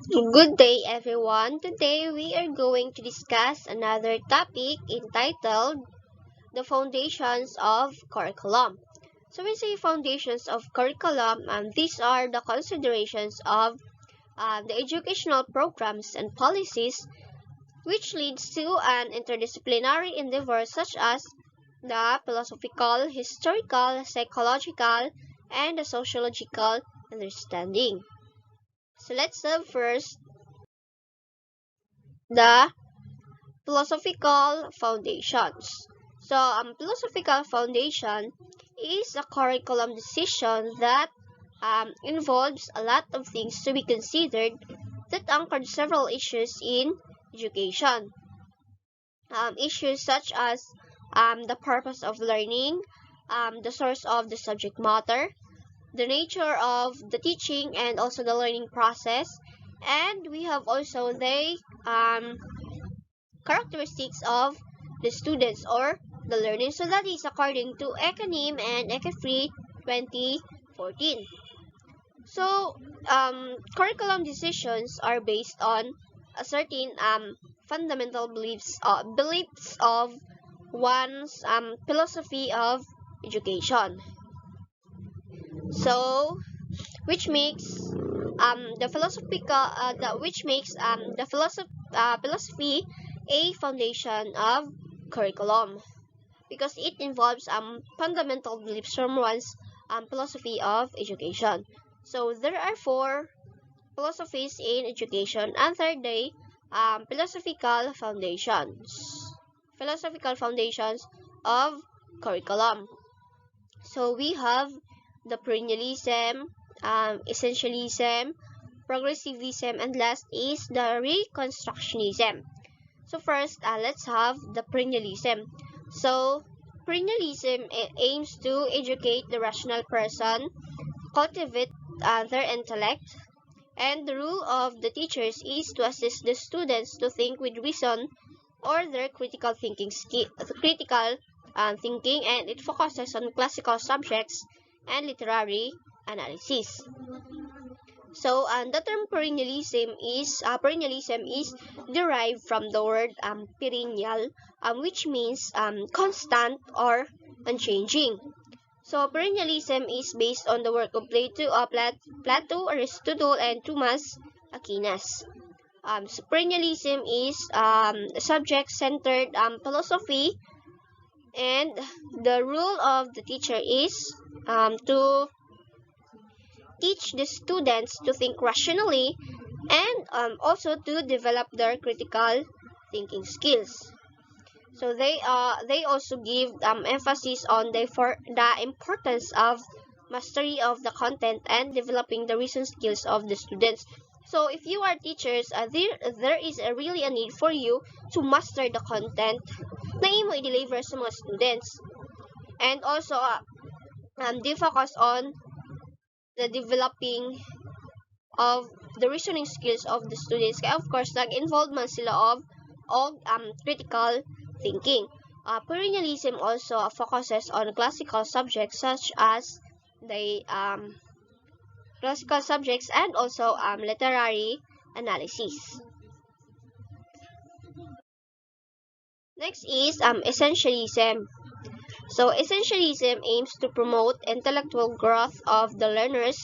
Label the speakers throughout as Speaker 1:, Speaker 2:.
Speaker 1: Good day, everyone. Today we are going to discuss another topic entitled The Foundations of Curriculum. So, we say foundations of curriculum, and these are the considerations of the educational programs and policies which leads to an interdisciplinary endeavor such as the philosophical, historical, psychological, and the sociological understanding. So, let's have first the philosophical foundations. So, philosophical foundation is a curriculum decision that involves a lot of things to be considered that anchored several issues in education. Issues such as the purpose of learning, the source of the subject matter, the nature of the teaching and also the learning process, and we have also the characteristics of the students or the learning. So that is according to ECANIM and ECAFREE 2014. So curriculum decisions are based on a certain fundamental beliefs of one's philosophy of education. So which makes the philosophical which makes philosophy a foundation of curriculum because it involves fundamental beliefs from one's philosophy of education. So there are four philosophies in education, and third day philosophical foundations. Philosophical foundations of curriculum. So we have the perennialism, essentialism, progressivism, and last is the reconstructionism. So first, let's have the perennialism. So perennialism aims to educate the rational person, cultivate their intellect, and the role of the teachers is to assist the students to think with reason or their critical thinking, and it focuses on classical subjects and literary analysis. So, the term perennialism is derived from the word perennial, which means constant or unchanging. So, perennialism is based on the work of Plato, Aristotle, and Thomas Aquinas. So perennialism is subject-centered philosophy, and the role of the teacher is to teach the students to think rationally and also to develop their critical thinking skills. So they also give emphasis on the importance of mastery of the content and developing the reason skills of the students. So if you are teachers, there is really a need for you to master the content na imo i-deliver sa mga students. And also, they focus on the developing of the reasoning skills of the students. Kaya of course, nag-involve man sila of critical thinking. Perennialism also focuses on classical subjects such as the classical subjects and also literary analysis. Next is essentialism. So essentialism aims to promote intellectual growth of the learners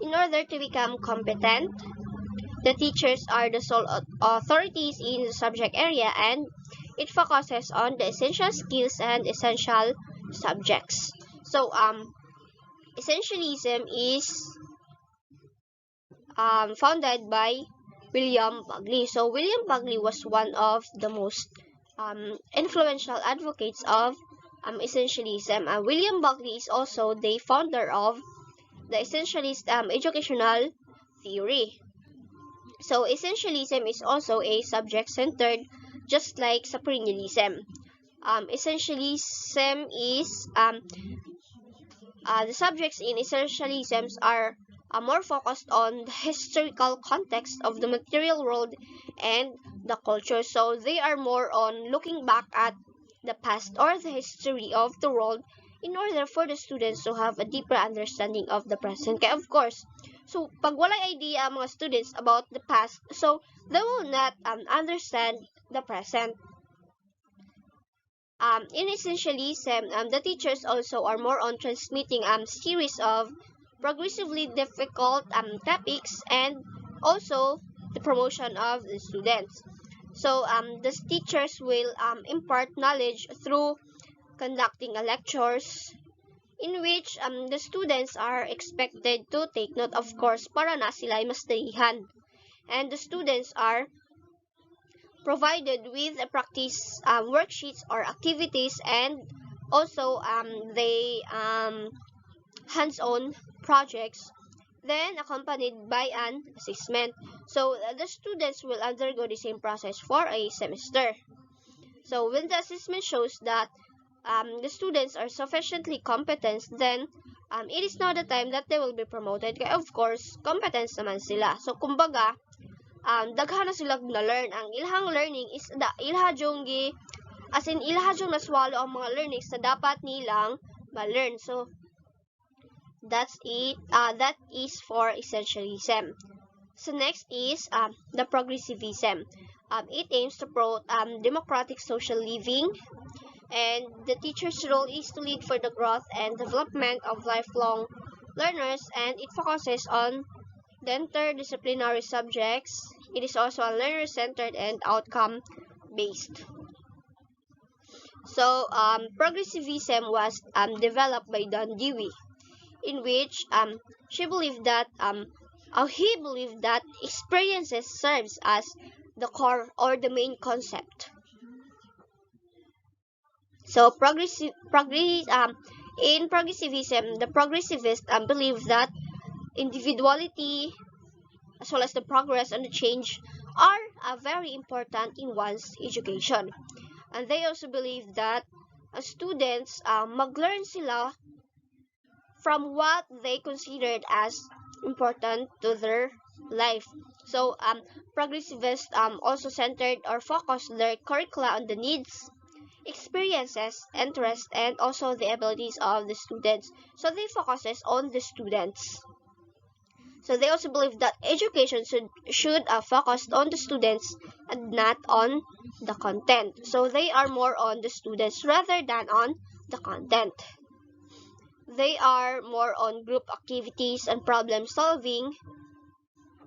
Speaker 1: in order to become competent. The teachers are the sole authorities in the subject area, and it focuses on the essential skills and essential subjects. So essentialism is founded by William Bagley. So William Bagley was one of the most influential advocates of essentialism. William Bagley is also the founder of the essentialist educational theory. So essentialism is also a subject-centered, just like perennialism. Essentialism is the subjects in essentialisms are more focused on the historical context of the material world and the culture. So they are more on looking back at the past or the history of the world in order for the students to have a deeper understanding of the present. Okay, of course, So, pag walay idea ang mga students about the past, so they will not understand the present. In essentialism, the teachers also are more on transmitting series of progressively difficult topics and also the promotion of the students. So the teachers will impart knowledge through conducting lectures in which the students are expected to take note, of course, para na sila ay masdahihan. And the students are provided with a practice worksheets or activities, and also they hands-on projects, then accompanied by an assessment. So the students will undergo the same process for a semester. So when the assessment shows that the students are sufficiently competent, then it is now the time that they will be promoted. Kaya of course, competence naman sila. So kumbaga, daghan na sila na-learn. Ang ilhang learning is ilhajong naswalo ang mga learnings na dapat nilang ma-learn. So that's it. That is for essentialism. So next is the progressivism. It aims to promote democratic social living, and the teacher's role is to lead for the growth and development of lifelong learners, and it focuses on the interdisciplinary subjects. It is also a learner-centered and outcome-based. So progressivism was developed by Don Dewey, in which he believed that experiences serves as the core or the main concept. So in progressivism, the progressivists believe that individuality as well as the progress and the change are very important in one's education. And they also believe that students mag-learn sila from what they considered as important to their life. So progressivists also centered or focused their curricula on the needs, experiences, interests, and also the abilities of the students. So they focuses on the students. So they also believe that education should focus on the students and not on the content. So they are more on the students rather than on the content. They are more on group activities and problem solving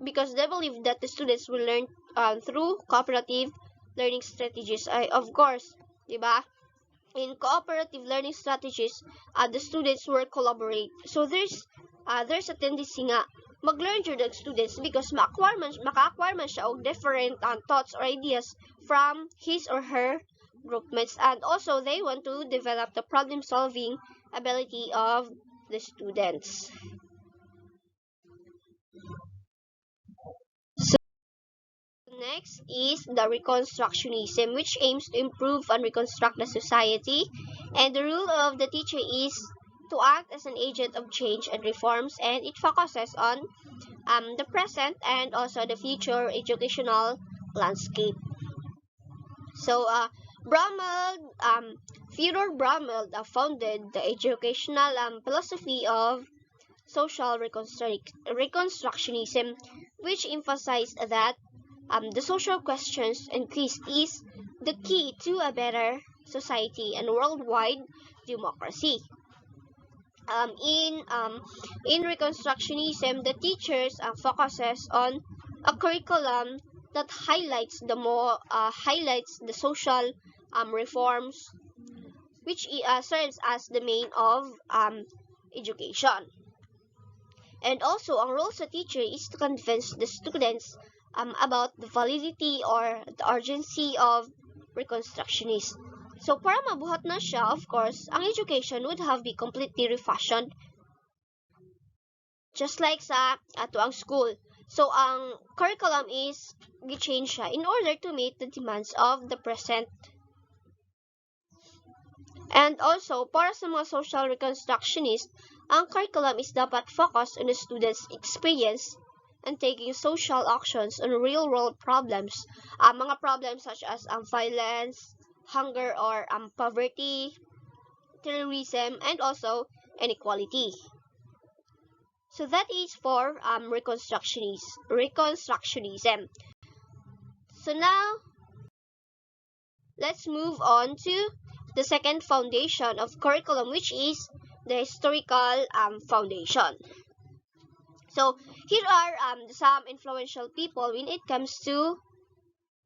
Speaker 1: because they believe that the students will learn through cooperative learning strategies. Of course, diba? In cooperative learning strategies, the students will collaborate. So there's a tendency nga mag-learn jud ang students because maka-acquire man siya og different thoughts or ideas from his or her groupmates, and also they want to develop the problem solving ability of the students. So next is the Reconstructionism, which aims to improve and reconstruct the society, and the role of the teacher is to act as an agent of change and reforms, and it focuses on the present and also the future educational landscape. So Theodore Brummel founded the educational philosophy of social reconstructionism, which emphasized that the social questions and quiz is the key to a better society and worldwide democracy. In Reconstructionism, the teachers focuses on a curriculum that highlights the social reforms, which serves as the main of education. And also, ang role sa teacher is to convince the students about the validity or the urgency of Reconstructionism. So, para mabuhat na siya, of course, ang education would have been completely refashioned just like sa ato ang school. So, ang curriculum is gi-change siya in order to meet the demands of the present. And also, para sa mga social reconstructionist, ang curriculum is dapat focus on the student's experience and taking social actions on real-world problems. Mga problems such as violence, hunger or poverty, terrorism, and also inequality. So that is for reconstructionism. So now let's move on to the second foundation of curriculum, which is the historical foundation. So here are some influential people when it comes to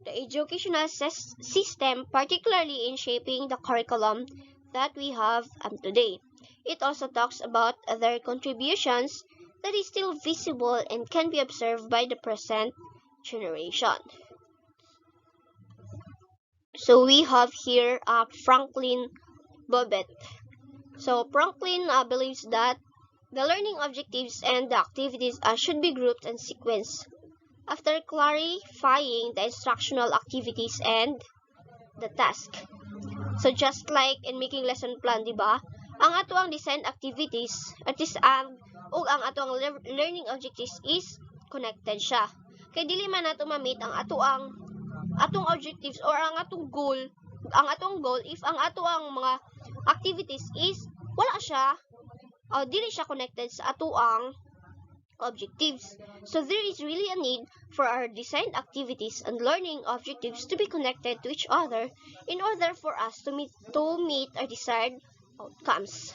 Speaker 1: the educational system, particularly in shaping the curriculum that we have today. It also talks about their contributions that is still visible and can be observed by the present generation. So we have here Franklin Bobbitt. So Franklin believes that the learning objectives and the activities should be grouped and sequenced. After clarifying the instructional activities and the task. So just like in making lesson plan, di ba? Ang ato ang design activities at is ug ang ato ang learning objectives is connected siya. Kay dili man nato ma-meet ang atong objectives or ang atong goal if ang ato ang mga activities is wala siya o dili siya connected sa ato ang objectives. So there is really a need for our designed activities and learning objectives to be connected to each other in order for us to meet our desired outcomes.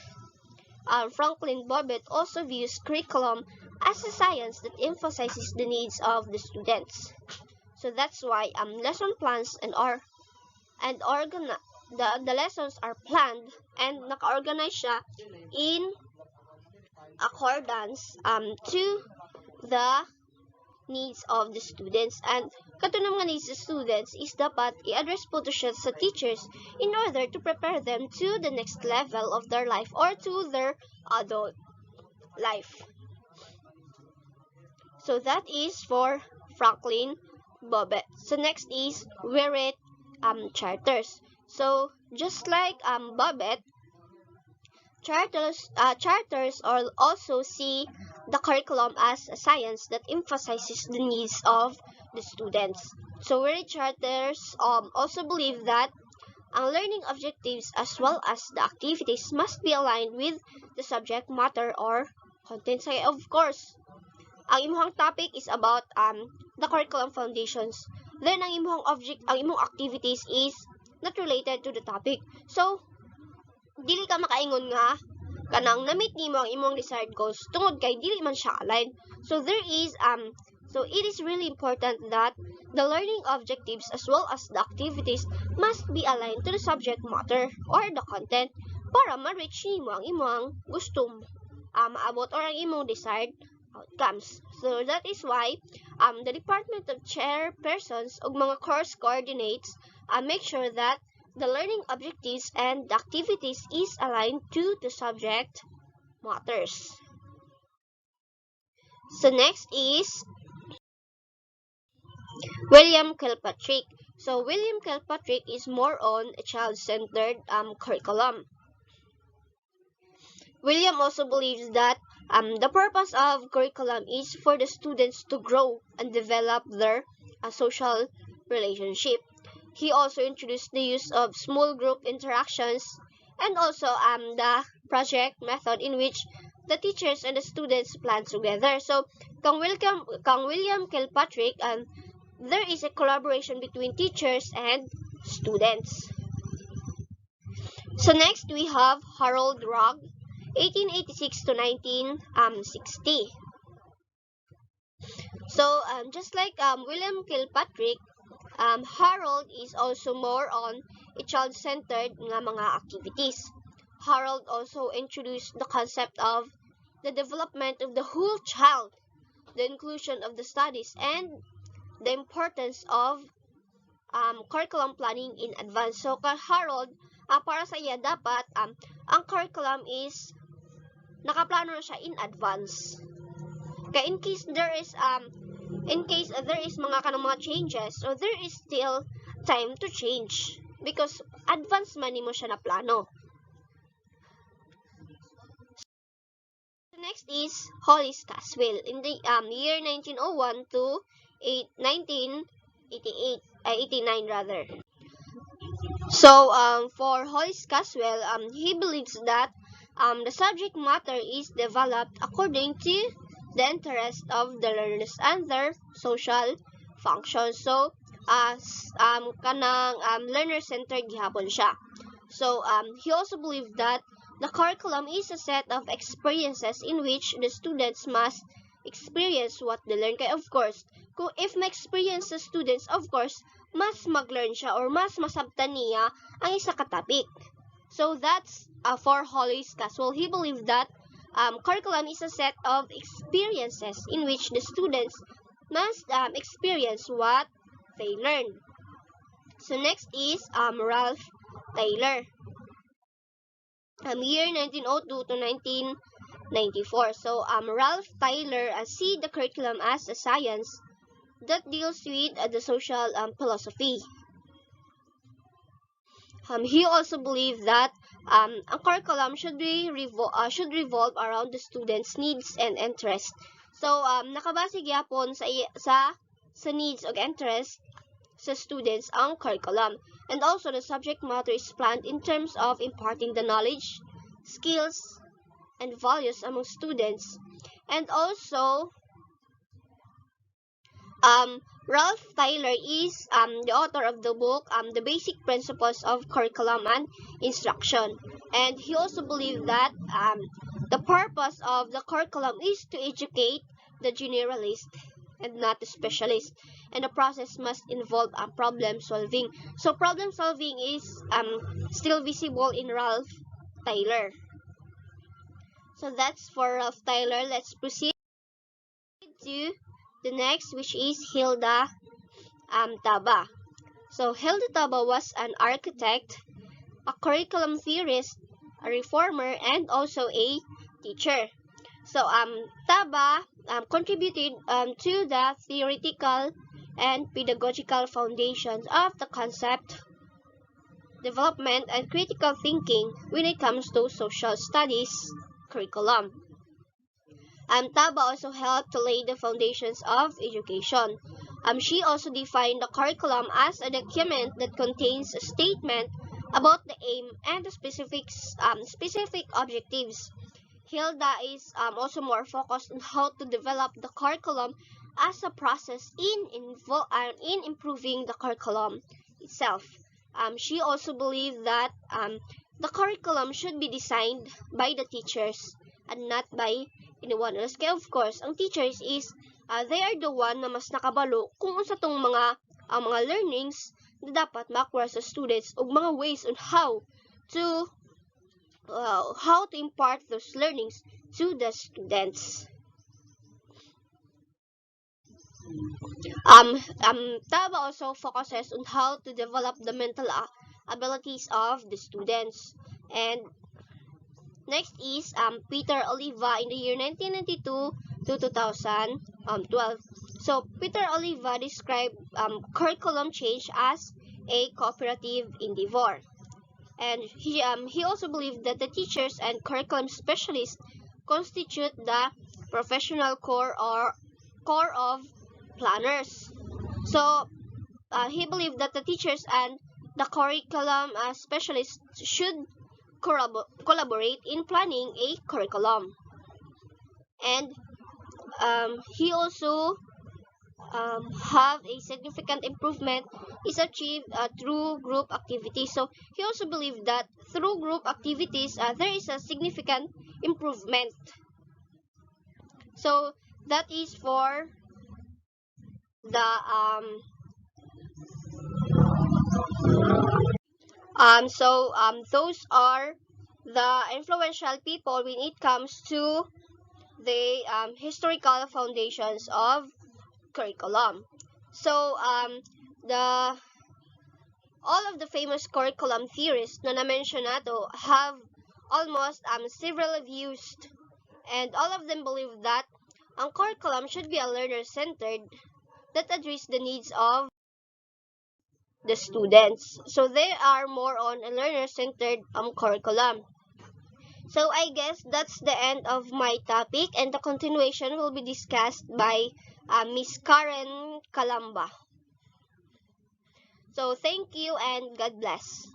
Speaker 1: Franklin Bobbitt also views curriculum as a science that emphasizes the needs of the students. So that's why lesson plans the lessons are planned and naka-organize siya in accordance to the needs of the students. And katunang nga needs of students is dapat i-address po to siya sa teachers in order to prepare them to the next level of their life or to their adult life. So that is for Franklin Bobbitt. So next is Wiret charters. So just like Bobbitt, charters also see the curriculum as a science that emphasizes the needs of the students. So Wiret charters also believe that ang learning objectives as well as the activities must be aligned with the subject matter or content. So of course, ang imong topic is about the curriculum foundations. Then ang imong activities is not related to the topic. So dili ka makaingon nga kanang na-meet nimo ang imong desired goals tungod kay dili man siya aligned. So there is so it is really important that the learning objectives as well as the activities must be aligned to the subject matter or the content para ma-reach nimo ang imong gusto maabot or ang imong desired outcomes. So that is why the Department of Chairpersons ug mga course coordinates make sure that the learning objectives and the activities is aligned to the subject matters. So next is William Kilpatrick. So William Kilpatrick is more on a child-centered curriculum. William also believes that the purpose of curriculum is for the students to grow and develop their social relationship. He also introduced the use of small group interactions and also the project method in which the teachers and the students plan together. So, kang William Kilpatrick, there is a collaboration between teachers and students. So next we have Harold Rugg, 1886 to 1960. So just like William Kilpatrick, Harold is also more on a child-centered nga mga activities. Harold also introduced the concept of the development of the whole child, the inclusion of the studies, and the importance of curriculum planning in advance. So, Harold, para sa iya, dapat ang curriculum is nakaplano na siya in advance. Kaya in case there is mga kanang mga changes, so there is still time to change because advance man nimo siya na plano. So next is Hollis Caswell in the year 1901 to 1989 rather. So for Hollis Caswell, he believes that the subject matter is developed according to the interest of the learners and their social functions. So, kanang learner-centered gihapon siya. So, he also believed that the curriculum is a set of experiences in which the students must experience what they learn. Kaya of course, kung if ma-experience sa students, of course, mas mag-learn siya or mas masabtan niya ang isa ka topic. So that's for Hollis Caswell. He believed that curriculum is a set of experiences in which the students must experience what they learn. So next is Ralph Taylor. Year 1902 to 1994. So Ralph Taylor see the curriculum as a science that deals with the social philosophy. He also believed that a curriculum should revolve around the students' needs and interests. So nakabase gyapon sa needs o interest sa students ang curriculum. And also the subject matter is planned in terms of imparting the knowledge, skills, and values among students. And also Ralph Taylor is the author of the book The Basic Principles of Curriculum and Instruction. And he also believed that the purpose of the curriculum is to educate the generalist and not the specialist. And the process must involve problem solving. So problem solving is still visible in Ralph Taylor. So that's for Ralph Taylor. Let's proceed to the next, which is Hilda Taba. So Hilda Taba was an architect, a curriculum theorist, a reformer, and also a teacher. So Taba contributed to the theoretical and pedagogical foundations of the concept development and critical thinking when it comes to social studies curriculum. Taba also helped to lay the foundations of education. She also defined the curriculum as a document that contains a statement about the aim and the specific objectives. Hilda is also more focused on how to develop the curriculum as a process in improving the curriculum itself. She also believed that the curriculum should be designed by the teachers and not by anyone else. Kaya of course, ang teachers is they are the one na mas nakabalo kung unsa tong mga learnings na dapat makuha sa students ug mga ways on how to impart those learnings to the students. Taba also focuses on how to develop the mental abilities of the students. And next is Peter Oliva in the year 1992 to 2012. So Peter Oliva described curriculum change as a cooperative endeavor. And he also believed that the teachers and curriculum specialists constitute the professional core of planners. So he believed that the teachers and the curriculum specialists should collaborate in planning a curriculum. And he also have a significant improvement is achieved through group activities. So he also believed that through group activities there is a significant improvement. So that is for the those are the influential people when it comes to the historical foundations of curriculum. So all of the famous curriculum theorists na na-mention nato have almost several views, and all of them believe that ang curriculum should be a learner-centered that address the needs of the students. So they are more on a learner-centered curriculum. So I guess that's the end of my topic, and the continuation will be discussed by Miss Karen Kalamba. So thank you and God bless.